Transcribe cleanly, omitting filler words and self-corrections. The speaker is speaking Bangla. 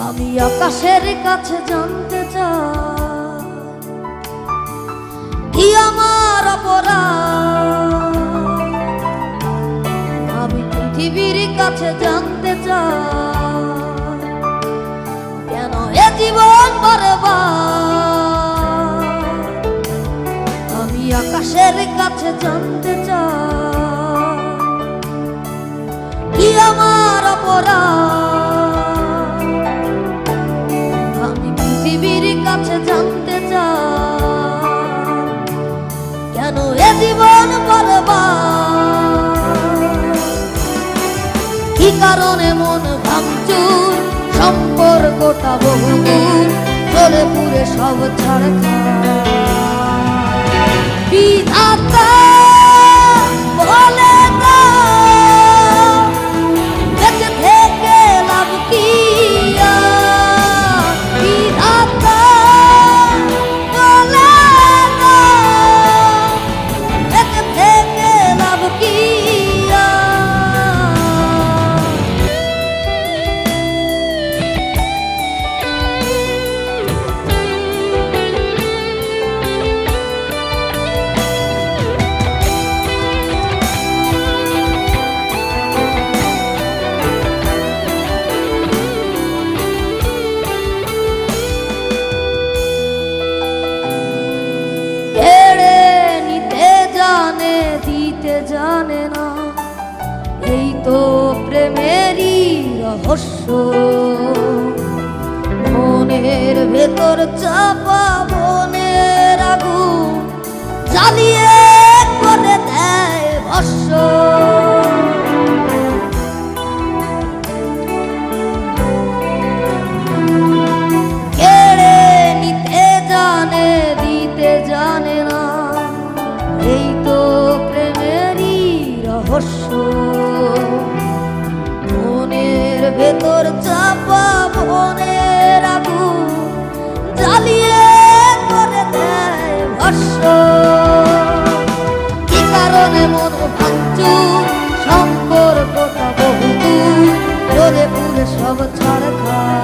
আমি আকাশের কাছে জানতে চাই কি আমার অপরাধ। আমি পৃথিবীর কাছে জানতে চাই কেন এ জীবন বরবাদ। আমি আকাশের কাছে জানতে চাই কি আমার অপরাধ। আমি পৃথিবীর কাছে জানতে চাই কেন এ জীবন বরবাদ। কি কারণে মন ভাঙচুর, সম্পর্কটা বহুদূর, চলে পুরে সব ছাড়খাড়। বিধাতা বলে না বেঁচে থেকে লাভ কি। বিধাতা বলে না বেঁচে থেকে লাভ কি। জানে না এই তো প্রেমেরই রহস্য। মনের ভেতর চাপা মনের আগুন জ্বালিয়ে করে দেয় ভস্য। কেড়ে নিতে জানে দিতে জানে না এই তো রহস্য। মনের ভেতর চাপা মনের আগুন জ্বালিয়ে করে দেয় ভস্য। কি কারণে মন ভাঙচুর, সম্পর্কটা বহুদূর, চলে পুরে সব ছাড়খাড়।